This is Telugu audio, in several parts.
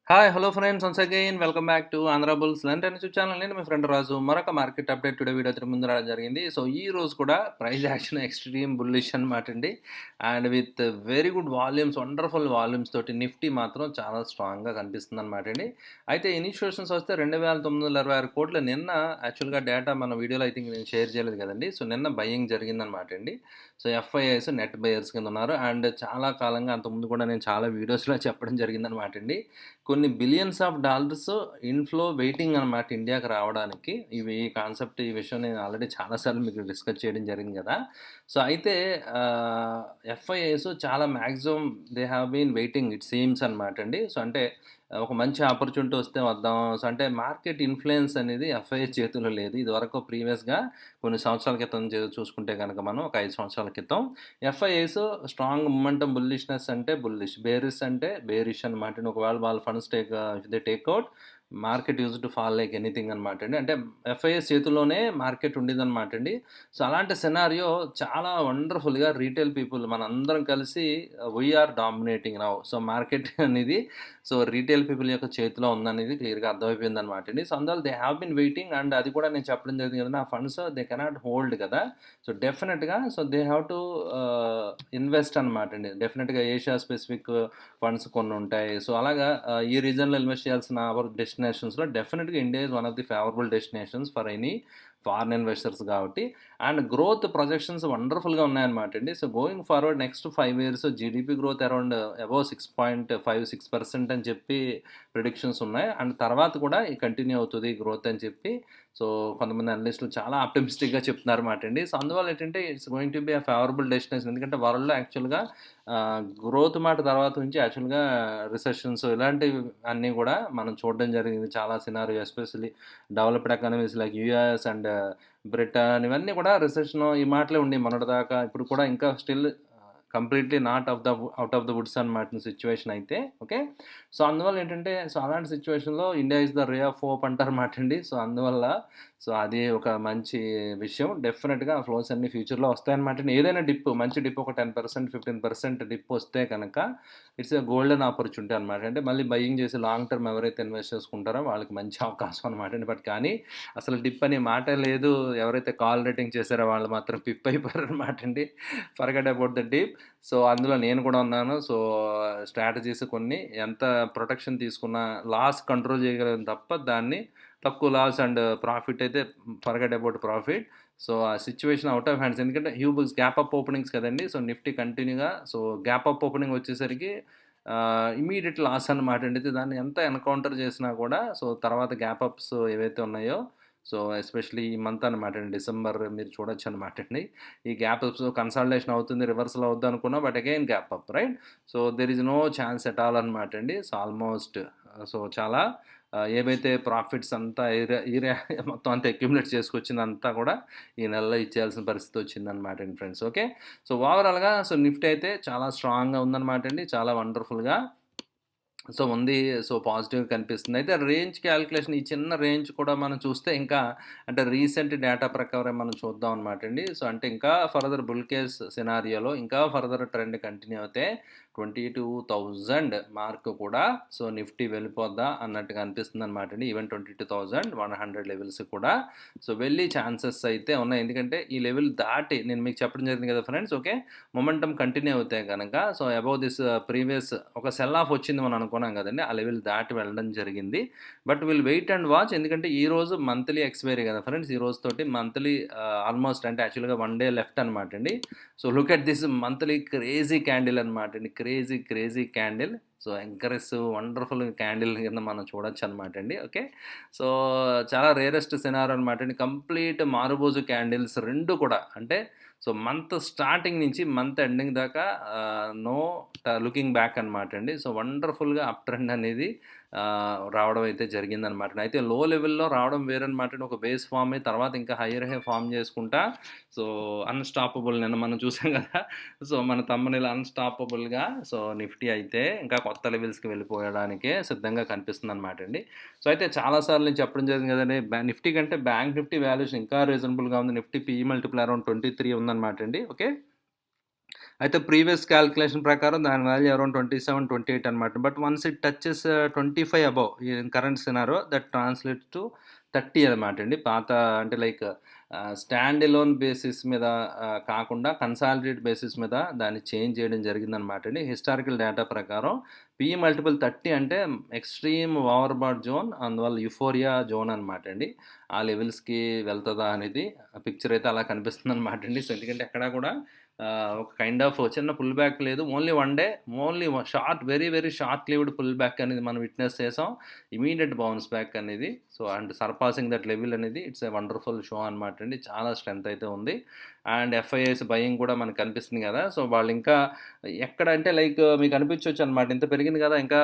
Hi! Hello friends once again welcome back to Andhra bulls London YouTube channel. నేను మీ ఫ్రెండ్ రాజు. మరొక మార్కెట్ అప్డేట్ టుడే వీడియోతో ముందు రావడం జరిగింది. సో, ఈ రోజు కూడా ప్రైస్ యాక్షన్ ఎక్స్‌ట్రీమ్ బుల్లిష్ అనమాటండి. And with very good volumes, wonderful volumes తోటి నిఫ్టీ మాత్రం చాలా స్ట్రాంగ్‌గా కనిపిస్తుందనమాటండి. అయితే ఇనిషియేషన్స్ వస్తే 2,926 కోట్లు నిన్న యాక్చువల్‌గా డేటా మన వీడియోలో ఐ థింక్ నేను షేర్ చేయలేదు కదండీ. సో, నిన్న బయింగ్ జరిగిందనమాటండి. సో, ఎఫ్ఐఐస్ నెట్ బయర్స్ కింద ఉన్నారు. అండ్ చాలా కాలంగా అంతకుముందు కూడా నేను చాలా వీడియోస్‌లో చెప్పడం జరిగిందనమాటండి. కొన్ని billions of dollars inflow waiting అనమాట ఇండియాకి రావడానికి. ఈ కాన్సెప్ట్ ఈ విషయం నేను ఆల్రెడీ చాలా సార్లు మీకు డిస్కస్ చేయడం జరిగింది గదా! సో, అయితే ఎఫ్ఐఐస్ చాలా maximum they have been waiting it seems అనమాటండి. సో, అంటే ఒక మంచి ఆపర్చునిటీ వస్తే వద్దాం. సో, అంటే మార్కెట్ ఇన్‌ఫ్లుయెన్స్ అనేది ఎఫ్ఐఐస్ చేతుల్లో లేదు. ఇదివరకు ప్రీవియస్‌గా కొన్ని సంవత్సరాల క్రితం చూసుకుంటే గనక మనం ఒక 5 సంవత్సరాల క్రితం ఎఫ్ఐఐస్ స్ట్రాంగ్ మొమెంటమ్ బుల్లిష్‌నెస్ అంటే బుల్లిష్, బేరిష్ అంటే బేరిష్ అనమాట. ఒకవేళ వాళ్ళ funds they take out market used to fall like anything అనమాట అండి. అంటే ఎఫ్ఐఎస్ చేతుల్లోనే మార్కెట్ ఉండేదనమాట అండి. సో, అలాంటి సినారియో చాలా వండర్‌ఫుల్‌గా రీటైల్ పీపుల్ మనందరం కలిసి we are dominating now. So, market అనేది సో, రీటైల్ పీపుల్ యొక్క చేతిలో ఉందనేది క్లియర్‌గా అర్థమైపోయిందనమాట అండి. సో, అందువల్ల they have been waiting and అది కూడా నేను చెప్పడం జరిగింది కదండీ. ఆ ఫండ్స్ దే కెనాట్ హోల్డ్ కదా! సో, డెఫినిట్‌గా so, they have to invest అనమాట అండి. డెఫినిట్‌గా ఏషియా స్పెసిఫిక్ ఫండ్స్ కొన్నుంటాయి. సో, అలాగా ఈ రీజన్‌లో ఇన్వెస్ట్ చేయాల్సిన అవర్ డెస్టినేషన్స్‌లో డెఫినిట్‌గా India is one of the favourable destinations for any foreign investors కాబట్టి. అండ్ గ్రోత్ ప్రొజెక్షన్స్ వండర్‌ఫుల్‌గా ఉన్నాయన్నమాట అండి. So, going forward next 5 years GDP growth around above 6.56% అని చెప్పి ప్రిడిక్షన్స్ ఉన్నాయి. అండ్ తర్వాత కూడా కంటిన్యూ అవుతది గ్రోత్ అని చెప్పి సో, కొంతమంది అనలిస్టులు చాలా ఆప్టిమిస్టిక్‌గా చెప్తున్నారన్నమాట అండి. సో, అందువల్ల ఏంటంటే it's going to be a favourable destination. ఎందుకంటే వరల్డ్‌లో యాక్చువల్‌గా గ్రోత్ మాట తర్వాత నుంచి యాక్చువల్‌గా రిసెషన్స్ ఇలాంటివి అన్నీ కూడా మనం చూడడం జరిగింది. చాలా scenario especially developed economies like US and Britain ఇవన్నీ కూడా రిసెషన్ ఈ మాటలే ఉండేవి మొన్నటిదాకా. ఇప్పుడు కూడా ఇంకా still completely not out of the woods అనమాట సిట్యుయేషన్ అయితే. ఓకే. సో, అందువల్ల ఏంటంటే సో, అలాంటి సిట్యుయేషన్‌లో India is the ray of hope అంటారన్నమాట అండి. సో, అందువల్ల సో, అది ఒక మంచి విషయం. డెఫినిట్‌గా ఆ ఫ్లోస్ అన్నీ ఫ్యూచర్‌లో వస్తాయన్నమాట. ఏదైనా డిప్ మంచి డిప్ ఒక 10%, 15% డిప్ వస్తే కనుక ఇట్స్ ఎ గోల్డెన్ ఆపర్చునిటీ అనమాట. అంటే మళ్ళీ బయింగ్ చేసి లాంగ్ టర్మ్ ఎవరైతే ఇన్వెస్ట్ చేసుకుంటారో వాళ్ళకి మంచి అవకాశం అనమాట అండి. బట్ కానీ అసలు డిప్ అనే మాటే లేదు. ఎవరైతే కాల్ రేటింగ్ చేశారో వాళ్ళు మాత్రం పిప్ అయిపోయారనమాట అండి. Forget about the dip. So, అందులో నేను కూడా ఉన్నాను. సో, స్ట్రాటజీస్ కొన్ని ఎంత ప్రొటెక్షన్ తీసుకున్నా లాస్ కంట్రోల్ చేయగలను తప్ప దాన్ని తక్కువ లాస్ అండ్ ప్రాఫిట్ అయితే ఫర్గెట్ అబౌట్ ప్రాఫిట్. సో, ఆ సిట్యుయేషన్ ఔట్ ఆఫ్ హ్యాండ్స్. ఎందుకంటే హ్యూజ్ గ్యాప్ అప్ ఓపెనింగ్స్ కదండీ. సో, నిఫ్టీ కంటిన్యూగా సో, గ్యాప్ అప్ ఓపెనింగ్ వచ్చేసరికి ఇమ్మీడియేట్ లాస్ అనమాట అండి. దాన్ని ఎంత ఎన్‌కౌంటర్ చేసినా కూడా సో, తర్వాత గ్యాప్ అప్స్ ఏవైతే ఉన్నాయో సో, ఎస్పెషల్లీ ఈ మంత్ అనమాట అండి. డిసెంబర్ మీరు చూడొచ్చనమాట అండి. ఈ గ్యాప్ అప్స్ కన్సాలిడేషన్ అవుతుంది, రివర్సల్ అవుద్దనుకున్నా but again gap up right. So, there is no chance at all అనమాట అండి. సో, ఆల్మోస్ట్ సో, చాలా ఏవైతే ప్రాఫిట్స్ అంతా ఏరియా మొత్తం అంతా అక్యుములేట్ చేసుకొచ్చిందంతా కూడా ఈ నెలలో ఇచ్చేయాల్సిన పరిస్థితి వచ్చిందనమాట అండి ఫ్రెండ్స్. ఓకే. సో, ఓవరాల్‌గా సో, నిఫ్టీ అయితే చాలా స్ట్రాంగ్‌గా ఉందనమాట అండి. చాలా వండర్‌ఫుల్‌గా సో, ఉంది. సో, పాజిటివ్‌గా కనిపిస్తుంది. అయితే రేంజ్ క్యాలిక్యులేషన్ ఈ చిన్న రేంజ్ కూడా మనం చూస్తే ఇంకా అంటే రీసెంట్ డేటా ప్రకారం మనం చూద్దాం అనమాట అండి. సో, అంటే ఇంకా ఫర్దర్ బుల్ కేస్ సినారియోలో ఇంకా ఫర్దర్ ట్రెండ్ కంటిన్యూ అవుతే 22,000 మార్క్ కూడా సో, నిఫ్టీ వెళ్ళిపోద్దా అన్నట్టుగా అనిపిస్తుందనమాట అండి. ఈవెన్ 22,100 లెవెల్స్ కూడా సో, వెళ్ళే ఛాన్సెస్ అయితే ఉన్నాయి. ఎందుకంటే ఈ లెవెల్ దాటి నేను మీకు చెప్పడం జరిగింది కదా ఫ్రెండ్స్. ఓకే. మొమెంటమ్ కంటిన్యూ అవుతే గనక సో, అబోవ్ దిస్ ప్రీవియస్ ఒక సెల్ ఆఫ్ వచ్చింది మనం అనుకున్నాం కదండీ. ఆ లెవెల్ దాటి వెళ్ళడం జరిగింది. But will wait and watch. ఎందుకంటే ఈ రోజు మంత్లీ ఎక్స్‌పైరీ కదా ఫ్రెండ్స్. ఈ రోజుతోటి మంత్లీ ఆల్మోస్ట్ అంటే యాక్చువల్‌గా 1 డే లెఫ్ట్ అనమాట అండి. So, look at this monthly crazy candle అనమాట అండి. Crazy candle. సో, ఎంకరెస్ వండర్‌ఫుల్ క్యాండిల్ కింద మనం చూడొచ్చనమాట అండి. ఓకే. సో, చాలా రేరెస్ట్ సినారియో అనమాట అండి. కంప్లీట్ మారుబోజు క్యాండిల్స్ 2 కూడా అంటే సో, మంత్ స్టార్టింగ్ నుంచి మంత్ ఎండింగ్ దాకా నో లుకింగ్ బ్యాక్ అనమాట అండి. సో, వండర్‌ఫుల్‌గా అప్ ట్రెండ్ అనేది రావడం అయితే జరిగిందనమాట. అయితే లో లెవెల్‌లో రావడం వేరనమాట అండి. ఒక బేస్ ఫార్మ్ అయ్యి తర్వాత ఇంకా హైయర్ ఫార్మ్ చేసుకుంటా సో, అన్‌స్టాపబుల్ నిన్న మనం చూసాం కదా! సో, మన థంబ్‌నెయిల్ అన్‌స్టాపబుల్‌గా సో, నిఫ్టీ అయితే ఇంకా కొత్త లెవెల్స్‌కి వెళ్ళిపోయడానికే సిద్ధంగా కనిపిస్తుందనమాట అండి. సో, అయితే చాలా సార్లు నేను చెప్పడం జరిగింది కదండీ. నిఫ్టీ కంటే బ్యాంక్ నిఫ్టీ వాల్యుయేషన్ ఇంకా రీజనబుల్‌గా ఉంది. నిఫ్టీ పీఈ మల్టిపుల్ అరౌండ్ 23 ఉందనమాట అండి. ఓకే. అయితే ప్రీవియస్ క్యాలిక్యులేషన్ ప్రకారం దాని వాల్యూ అరౌండ్ 27, 28 అనమాట. But once it touches 25 above in current scenario that translates to 30 అనమాట అండి. పాత అంటే లైక్ స్టాండ్ ఎలోన్ బేసిస్ మీద కాకుండా కన్సాలిడేట్ బేసిస్ మీద దాన్ని చేంజ్ చేయడం జరిగిందనమాట అండి. హిస్టారికల్ డేటా ప్రకారం పీఈ మల్టిపుల్ 30 అంటే ఎక్స్‌ట్రీమ్ ఓవర్‌బాట్ జోన్, అందువల్ల యుఫోరియా జోన్ అనమాట అండి. ఆ లెవెల్స్‌కి వెళ్తదా అనేది పిక్చర్ అయితే అలా కనిపిస్తుందనమాట అండి. సో, ఎందుకంటే ఎక్కడా కూడా ఒక కైండ్ ఆఫ్ చిన్న పుల్ బ్యాక్ లేదు. Only one day, only short very, very short lived pull back అనేది మనం విట్‌నెస్ చేసాం. ఇమ్మీడియేట్ బౌన్స్ బ్యాక్ అనేది. So, and surpassing that level అనేది ఇట్స్ ఎ వండర్‌ఫుల్ షో అనమాట అండి. చాలా స్ట్రెంత్ అయితే ఉంది. అండ్ ఎఫ్ఐఐస్ బయింగ్ కూడా మనకు కనిపిస్తుంది కదా! సో, వాళ్ళింకా ఎక్కడంటే లైక్ మీకు అనిపించొచ్చనమాట. ఇంత పెరిగింది కదా! ఇంకా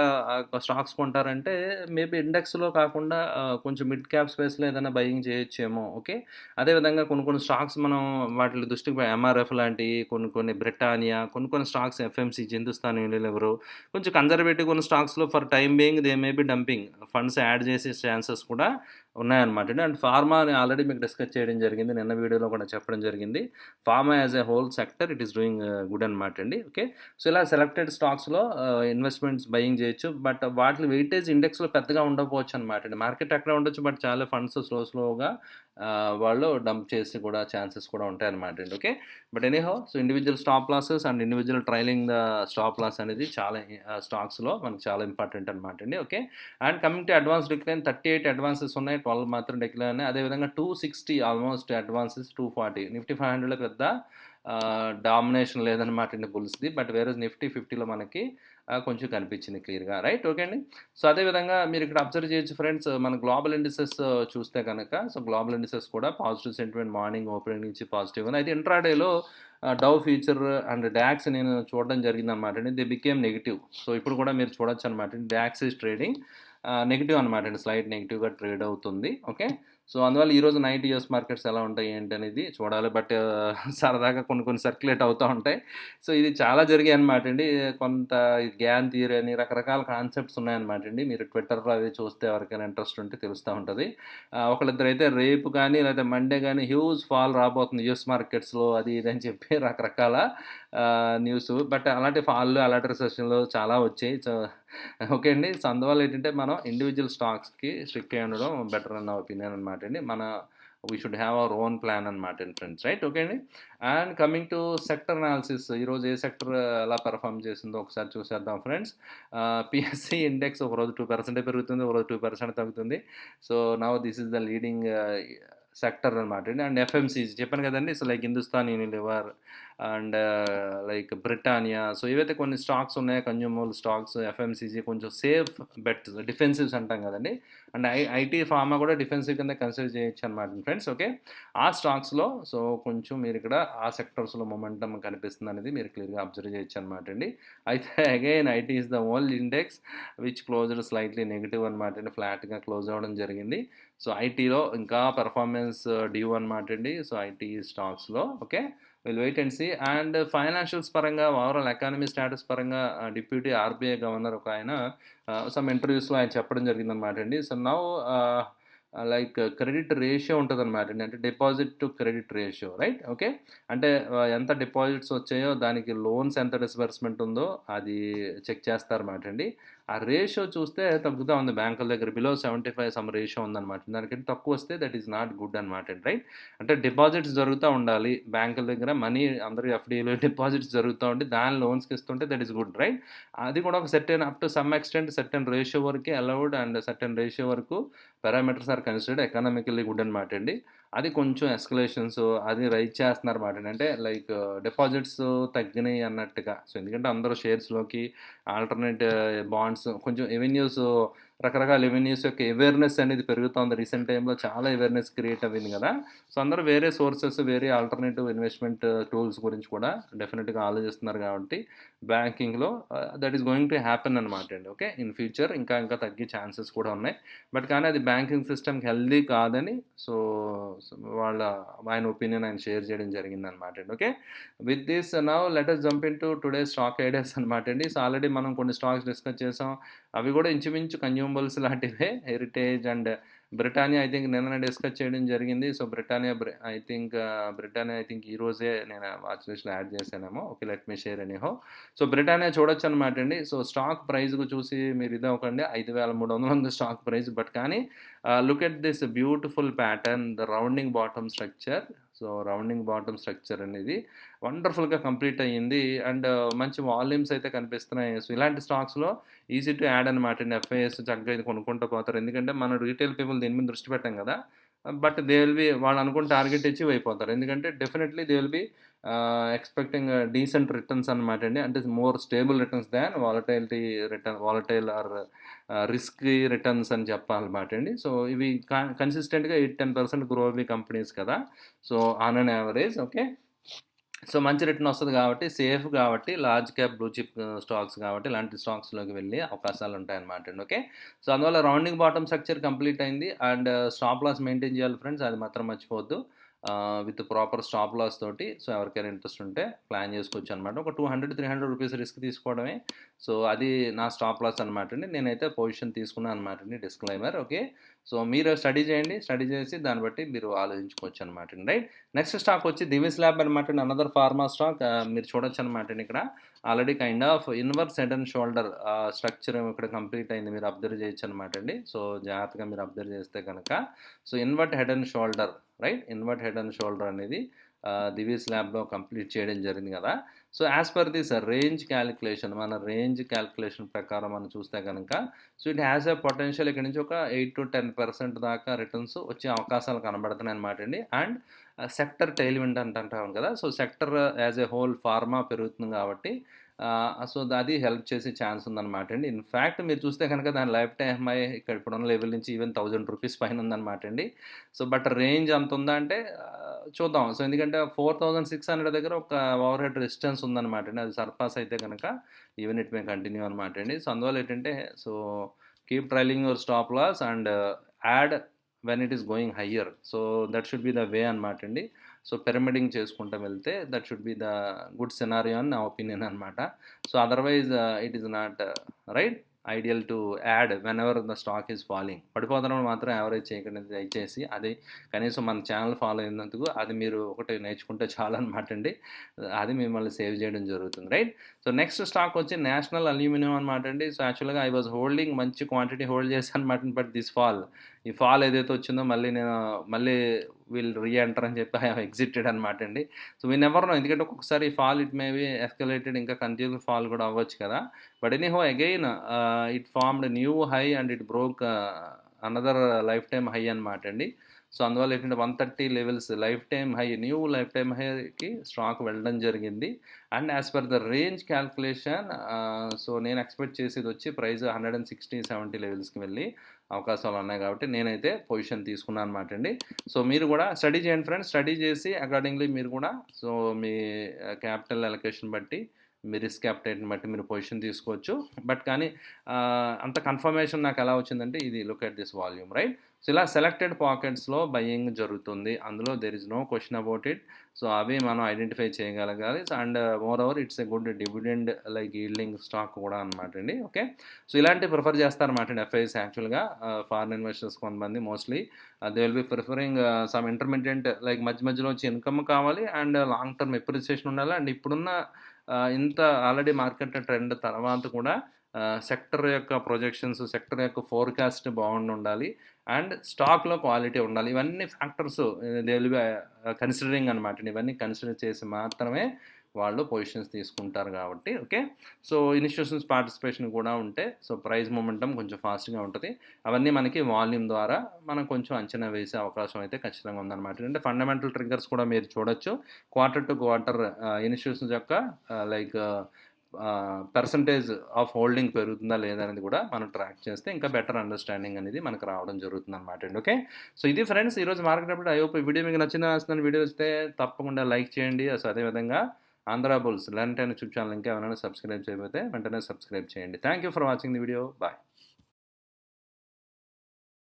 స్టాక్స్ కొంటారంటే మేబీ ఇండెక్స్‌లో కాకుండా కొంచెం మిడ్ క్యాప్ స్పేస్‌లో ఏదైనా బయింగ్ చేయొచ్చేమో. ఓకే. అదేవిధంగా కొన్ని కొన్ని స్టాక్స్ మనం వాటి దృష్టికి ఎంఆర్ఎఫ్ లాంటియి, కొన్ని కొన్ని బ్రిటానియా, కొన్ని కొన్ని స్టాక్స్ ఎఫ్ఎంసీజీ, హిందుస్థాన్ యూనిలివరు కొంచెం కన్జర్వేటివ్‌గా ఉన్న స్టాక్స్‌లో for time being they may be dumping. Funds add చేసే ఛాన్సెస్ కూడా ఉన్నాయన్నమాట అండి. అండ్ ఫార్మా అని ఆల్రెడీ మీకు డిస్కస్ చేయడం జరిగింది. నిన్న వీడియోలో కూడా చెప్పడం జరిగింది. Pharma as a whole sector it is doing good అనమాట అండి. ఓకే. సో, ఇలా సెలెక్టెడ్ స్టాక్స్‌లో ఇన్వెస్ట్‌మెంట్స్ బయింగ్ చేయొచ్చు. బట్ వాటి వెయిటేజ్ ఇండెక్స్‌లో పెద్దగా ఉండకపోవచ్చు అనమాట అండి. మార్కెట్ అక్కడే ఉండొచ్చు. బట్ చాలా ఫండ్స్ స్లోగా వాళ్ళు డంప్ చేసి కూడా ఛాన్సెస్ కూడా ఉంటాయన్నమాట అండి. Okay. But anyhow so, individual stop losses and individual trailing the stop loss అనేది చాలా స్టాక్స్‌లో మనకు చాలా ఇంపార్టెంట్ అనమాట అండి. Okay. And coming to advance decline 38 advances ఉన్నాయి. 12 మాత్రం డిక్లైన్ ఉన్నాయి. అదేవిధంగా 260 ఆల్మోస్ట్ అడ్వాన్సెస్, 240 నిఫ్టీ 500లో పెద్ద డామినేషన్ లేదనమాట అండి బుల్స్‌ది. బట్ వేరేస్ నిఫ్టీ 50లో మనకి కొంచెం కనిపించింది క్లియర్‌గా. రైట్. ఓకే అండి. సో, అదేవిధంగా మీరు ఇక్కడ అబ్జర్వ్ చేయొచ్చు ఫ్రెండ్స్, మన గ్లోబల్ ఇండిసెస్ చూస్తే కనుక సో, గ్లోబల్ ఇండిసెస్ కూడా పాజిటివ్ సెంటిమెంట్ మార్నింగ్ ఓపెనింగ్ నుంచి పాజిటివ్‌గా ఉన్నాయి. అయితే ఇంట్రాడేలో డవ్ ఫ్యూచర్ అండ్ డాక్స్ నేను చూడడం జరిగిందనమాట అండి. They became negative. సో, ఇప్పుడు కూడా మీరు చూడొచ్చనమాట. డాక్స్ ఈస్ ట్రేడింగ్ నెగెటివ్ అనమాట అండి. స్లైట్ నెగెటివ్‌గా ట్రేడ్ అవుతుంది. ఓకే. సో, అందువల్ల ఈరోజు నైట్ యూఎస్ మార్కెట్స్ ఎలా ఉంటాయి ఏంటి అనేది చూడాలి. బట్ సరదాగా కొన్ని కొన్ని సర్క్యులేట్ అవుతా ఉంటాయి. సో, ఇది చాలా జరిగాయన్నమాట అండి. కొంత గ్యాన్ థియరీ అని రకరకాల కాన్సెప్ట్స్ ఉన్నాయన్నమాట అండి. మీరు ట్విట్టర్‌లో అవి చూస్తే ఎవరికైనా ఇంట్రెస్ట్ ఉంటే తెలుస్తా ఉంటది. ఒకళ్ళిద్దరైతే రేపు గానీ లేకపోతే మండే గానీ హ్యూజ్ ఫాల్ రాబోతుంది యూఎస్ మార్కెట్స్‌లో అది ఇది అని చెప్పి రకరకాల న్యూస్. బట్ అలాంటి ఫాల్‌లు, అలాంటి రిసెషన్‌లు చాలా వచ్చాయి. సో, ఓకే అండి. సో, అందువల్ల ఏంటంటే మనం ఇండివిడ్యువల్ స్టాక్స్‌కి స్టిక్ అయ్యి ఉండడం బెటర్ అన్న ఒపీనియన్ అనమాట అండి. We should have our own plan అనమాట అండి ఫ్రెండ్స్. రైట్. ఓకే అండి. And coming to sector analysis ఈరోజు ఏ సెక్టర్ ఎలా పెర్ఫార్మ్ చేసిందో ఒకసారి చూసేద్దాం ఫ్రెండ్స్. పిఎస్సి ఇండెక్స్ ఒకరోజు 2% పెరుగుతుంది, ఒకరోజు 2% తగ్గుతుంది. So, now this is the leading sector అనమాట అండి. అండ్ ఎఫ్ఎంసీజీ చెప్పాను కదండి. So, like Hindustan Unilever and like Britannia. So, ఏవైతే కొన్ని స్టాక్స్ ఉన్నాయో కన్జ్యూమబుల్ స్టాక్స్, ఎఫ్ఎంసీజీ కొంచెం సేఫ్ బెట్స్, డిఫెన్సివ్స్ అంటాం కదండి. అండ్ ఐటీ ఫార్మా కూడా డిఫెన్సివ్ కింద కన్సిడర్ చేయొచ్చు అనమాట ఫ్రెండ్స్. ఓకే. ఆ స్టాక్స్‌లో సో, కొంచెం మీరు ఇక్కడ ఆ సెక్టర్స్‌లో మొమెంటమ్ కనిపిస్తుంది అనేది మీరు క్లియర్‌గా అబ్జర్వ్ చేయొచ్చు అనమాట అండి. అయితే again IT is the only index which closed slightly negative అనమాట అండి. ఫ్లాట్‌గా క్లోజ్ అవ్వడం జరిగింది. సో, ఐటీలో ఇంకా పెర్ఫార్మెన్స్ డ్యూ అనమాట అండి. సో, ఐటీ స్టాక్స్‌లో okay. Will wait and see. And financials పరంగా ఓవరాల్ ఎకానమీ స్టాటస్ పరంగా డిప్యూటీ ఆర్‌బీఐ గవర్నర్ ఒక ఆయన సమ్ ఇంటర్వ్యూస్‌లో ఆయన చెప్పడం జరిగిందనమాట అండి. So, now like credit ratio ఉంటదనమాట అండి. అంటే deposit to credit ratio right. Okay. అంటే ఎంత డిపాజిట్స్ వచ్చాయో దానికి లోన్స్ ఎంత డిస్బర్స్‌మెంట్ ఉందో అది చెక్ చేస్తారన్నమాట అండి. ఆ రేషియో చూస్తే తగ్గుతా ఉంది బ్యాంకుల దగ్గర. బిలో 75 సమ్ రేషియో ఉందనమాట. దానికంటే తక్కువ వస్తే దట్ ఈస్ నాట్ గుడ్ అనమాట అండి. రైట్. అంటే డిపాజిట్స్ జరుగుతా ఉండాలి. బ్యాంకుల దగ్గర మనీ అందరూ ఎఫ్‌డీలో డిపాజిట్స్ జరుగుతా ఉండి దాన్ని లోన్స్‌కి ఇస్తుంటే దట్ ఈస్ గుడ్ రైట్. అది కూడా ఒక certain up to some extent certain ratio వరకే అలౌడ్ అండ్ సర్టెన్ రేషియో వరకు parameters are considered economically good అనమాట అండి. అది కొంచెం ఎస్కలేషన్స్ అది రైజ్ చేస్తున్నారన్నమాట అండి. అంటే లైక్ డిపాజిట్స్ తగ్గినాయి అన్నట్టుగా. సో, ఎందుకంటే అందరూ షేర్స్‌లోకి ఆల్టర్‌నేట్ బాండ్స్ కొంచెం ఎవెన్యూస్ రకరకాల ఎవెన్యూస్ యొక్క అవేర్‌నెస్ అనేది పెరుగుతోంది. రీసెంట్ టైమ్‌లో చాలా అవేర్‌నెస్ క్రియేట్ అవ్వింది గదా! సో, అందరూ వేరే సోర్సెస్, వేరే ఆల్టర్‌నేటివ్ ఇన్వెస్ట్‌మెంట్ టూల్స్ గురించి కూడా డెఫినిట్‌గా ఆలోచిస్తున్నారు కాబట్టి బ్యాంకింగ్‌లో that is going to happen అనమాట అండి. ఓకే. ఇన్ ఫ్యూచర్ ఇంకా తగ్గే ఛాన్సెస్ కూడా ఉన్నాయి. బట్ కానీ అది బ్యాంకింగ్ సిస్టమ్‌కి హెల్తీ కాదని సో, ఆయన ఒపీనియన్ ఆయన షేర్ చేయడం జరిగిందనమాట అండి. Okay. With this now let us jump into today's stock ideas అనమాట అండి. సో, ఆల్రెడీ మనం కొన్ని స్టాక్స్ డిస్కస్ చేసాం. అవి కూడా ఇంచుమించు కన్జ్యూమర్ కన్జ్యూమబుల్స్ లాంటివే Heritage and Britannia I think నిన్ననే డిస్కస్ చేయడం జరిగింది. సో, బ్రిటానియా ఐ థింక్ ఈ రోజే నేను వాచ్ లిస్ట్‌లో యాడ్ చేశానేమో. Okay. Let me share anyhow. So, Britannia చూడొచ్చనమాట అండి. సో, స్టాక్ ప్రైస్‌కు చూసి మీరు ఇదవ్వకండి. 5,300 ఉంది స్టాక్ ప్రైస్. బట్ కానీ look at this beautiful pattern, the rounding bottom structure. So, rounding bottom structure అనేది వండర్‌ఫుల్‌గా కంప్లీట్ అయ్యింది. అండ్ మంచి వాల్యూమ్స్ అయితే కనిపిస్తున్నాయి. సో, ఇలాంటి స్టాక్స్‌లో ఈజీ టు యాడ్ అనమాట అండి. ఎఫ్ఐఎస్ చక్కగా ఇది కొనుక్కుంటూ పోతారు. ఎందుకంటే మనం రీటైల్ పీపుల్ దీని మీద దృష్టి పెట్టాం కదా! బట్ దే విల్ బి వాళ్ళు అనుకున్న టార్గెట్ అచీవ్ అయిపోతారు. ఎందుకంటే definitely they will be expecting decent returns అనమాట అండి. అంటే more stable returns than volatile or risky returns అని చెప్పాలన్నమాట అండి. సో, ఇవి కన్సిస్టెంట్‌గా 8-10% గ్రో అవ్వే కంపెనీస్ కదా! So, on an average okay. So, మంచి రిటర్న్ వస్తది కాబట్టి, సేఫ్ కాబట్టి, large cap blue chip stocks కాబట్టి, ఇలాంటి స్టాక్స్‌లోకి వెళ్ళే అవకాశాలుంటాయన్నమాట అండి. ఓకే. సో, అందువల్ల రౌండింగ్ బాటమ్ స్ట్రక్చర్ కంప్లీట్ అయింది. అండ్ స్టాప్ లాస్ మెయింటైన్ చేయాలి ఫ్రెండ్స్. అది మాత్రం మర్చిపోవద్దు. విత్ ప్రాపర్ స్టాప్ లాస్ తోటి. సో, ఎవరికైనా ఇంట్రెస్ట్ ఉంటే ప్లాన్ చేసుకోవచ్చనమాట. ఒక 200-300 రూపీస్ రిస్క్ తీసుకోవడమే. సో, అది నా స్టాప్ లాస్ అనమాట అండి. నేనైతే పొజిషన్ తీసుకున్నాను అనమాట అండి. Disclaimer okay. సో, మీరు స్టడీ చేయండి. స్టడీ చేసి దాన్ని బట్టి మీరు ఆలోచించుకోవచ్చనమాట అండి. రైట్. నెక్స్ట్ స్టాక్ వచ్చి దివిస్ ల్యాబ్ అనమాట అండి. Another pharma stock. మీరు చూడొచ్చనమాట అండి ఇక్కడ. Already kind of inverse head and shoulder structure ఇక్కడ కంప్లీట్ అయింది. మీరు అబ్జర్వ్ చేయొచ్చనమాట అండి. సో, జాగ్రత్తగా మీరు అబ్జర్వ్ చేస్తే కనుక so, invert head and shoulder right. Invert head and shoulder అనేది దివిస్ ల్యాబ్‌లో కంప్లీట్ చేయడం జరిగింది కదా! So, as per this range calculation మన రేంజ్ క్యాలిక్యులేషన్ ప్రకారం మనం చూస్తే గనక so, it has a potential ఇక్కడ నుంచి ఒక 8-10% దాకా రిటర్న్స్ వచ్చే అవకాశాలు కనబడుతున్నాయన్నమాట అండి. అండ్ సెక్టర్ టెయిల్ విండ్ అంటాం కదా! So, sector as a whole pharma పెరుగుతుంది కాబట్టి సో, అది హెల్ప్ చేసే ఛాన్స్ ఉందన్నమాట అండి. ఇన్‌ఫాక్ట్ మీరు చూస్తే కనుక దాని లైఫ్ టైమ్ హై ఇక్కడ ఇప్పుడున్న లెవెల్ నుంచి ఈవెన్ 1000 రూపీస్ పైన ఉందన్నమాట అండి. సో, బట్ రేంజ్ అంత ఉందా అంటే చూద్దాం. సో, ఎందుకంటే 4600 దగ్గర ఒక ఓవర్ హెడ్ రెసిస్టెన్స్ ఉందన్నమాట అండి. అది సర్పాస్ అయితే గనక ఈవెన్ ఇట్ మే కంటిన్యూ అనమాట అండి. సో, అందువల్ల ఏంటంటే so, keep trailing your stop loss and add when it is going higher. So, that should be the way అనమాట అండి. సో, పిరమిడింగ్ చేసుకుంటూ వెళ్తే that should be the good scenario అని నా ఒపీనియన్ అనమాట. So, otherwise it is not right ideal to add whenever the stock is falling. పడిపోతున్నప్పుడు మాత్రం యావరేజ్ చేయకండి దయచేసి. అది కనీసం మన ఛానల్ ఫాలో అయినందుకు అది మీరు ఒకటి నేర్చుకుంటే చాలన్నమాట అండి. అది మిమ్మల్ని సేవ్ చేయడం జరుగుతుంది రైట్. సో, నెక్స్ట్ స్టాక్ వచ్చి నేషనల్ అల్యూమినియం అనమాట అండి. సో, యాక్చువల్‌గా ఐ వాజ్ హోల్డింగ్ మంచి క్వాంటిటీ హోల్డ్ చేశాను అనమాట. బట్ దిస్ ఫాల్ ఈ ఫాల్ ఏదైతే వచ్చిందో మళ్ళీ విల్ రీఎంటర్ అని చెప్పి ఐ హావ్ ఎగ్జిటెడ్ అనమాట అండి. సో, వి నెవర్ నో ఎందుకంటే ఒక్కొక్కసారి fall it may be escalated ఇంకా కంటిన్యూ ఫాల్ కూడా అవ్వచ్చు కదా! But anyhow again it formed new high and it broke another life time high అనమాట అండి. సో, అందువల్ల ఏంటంటే 130 levels life time high life time హైకి స్టాక్ వెళ్ళడం జరిగింది. And as per the range calculation so, నేను ఎక్స్‌పెక్ట్ చేసేది వచ్చి ప్రైస్ 160, 70 లెవెల్స్‌కి వెళ్ళి అవకాశాలు ఉన్నాయి కాబట్టి నేనైతే పొజిషన్ తీసుకున్నాను అనమాట అండి. సో, మీరు కూడా స్టడీ చేయండి ఫ్రెండ్స్. స్టడీ చేసి అకార్డింగ్‌లీ మీరు కూడా సో, మీ క్యాపిటల్ అలొకేషన్ బట్టి మీ రిస్క్ అపెటైట్‌ని బట్టి మీరు పొజిషన్ తీసుకోవచ్చు. బట్ కానీ అంత కన్ఫర్మేషన్ నాకు ఎలా వచ్చిందంటే ఇది look at this volume right. So, ఇలా సెలెక్టెడ్ పాకెట్స్‌లో బయింగ్ జరుగుతుంది. అందులో there is no question about it. So, అవి మనం ఐడెంటిఫై చేయగలగాలి. And moreover it's a good dividend like yielding stock కూడా అనమాట అండి. ఓకే. సో, ఇలాంటివి ప్రిఫర్ చేస్తారన్నమాట అండి ఎఫ్ఐఎస్ యాక్చువల్‌గా ఫారిన్ ఇన్వెస్టర్స్ కొంతమంది mostly they will B preferring some intermediate like మధ్యలో వచ్చి ఇన్కమ్ కావాలి అండ్ లాంగ్ టర్మ్ అప్రిసియేషన్ ఉండాలి. అండ్ ఇప్పుడున్న ఇంత ఆల్రెడీ మార్కెట్ ట్రెండ్ తర్వాత కూడా సెక్టర్ యొక్క ప్రొజెక్షన్స్, సెక్టర్ యొక్క ఫోర్‌కాస్ట్ బాగుండాలి. అండ్ స్టాక్‌లో క్వాలిటీ ఉండాలి. ఇవన్నీ factors they will B considering అనమాట. ఇవన్నీ కన్సిడర్ చేసి మాత్రమే వాళ్ళు పొజిషన్స్ తీసుకుంటారు కాబట్టి ఓకే. సో, ఇన్‌స్టిట్యూషన్స్ పార్టిసిపేషన్ కూడా ఉంటే సో, ప్రైస్ మొమెంటమ్ కొంచెం ఫాస్ట్‌గా ఉంటది. అవన్నీ మనకి వాల్యూమ్ ద్వారా మనం కొంచెం అంచనా వేసే అవకాశం అయితే ఖచ్చితంగా ఉందన్నమాట. అంటే ఫండమెంటల్ ట్రిగ్గర్స్ కూడా మీరు చూడొచ్చు. క్వార్టర్ టు క్వార్టర్ ఇన్‌స్టిట్యూషన్స్ యొక్క లైక్ పర్సెంటేజ్ ఆఫ్ హోల్డింగ్ పెరుగుతుందా లేదా అనేది కూడా మనం ట్రాక్ చేస్తే ఇంకా బెటర్ అండర్‌స్టాండింగ్ అనేది మనకు రావడం జరుగుతుందన్నమాట అండి. ఓకే. సో, ఇది ఫ్రెండ్స్ ఈరోజు మార్కెట్ అప్డేట్. ఐ హోప్ ఈ వీడియో మీకు నచ్చిందని ఆశిస్తున్నాను. వీడియో నచ్చితే తప్పకుండా లైక్ చేయండి. సో, అదేవిధంగా Andhra bulls learn YouTube channel ఇంకా ఎవరైనా సబ్స్క్రైబ్ చేయకపోతే వెంటనే సబ్స్క్రైబ్ చేయండి. Thank you for watching the video. Bye.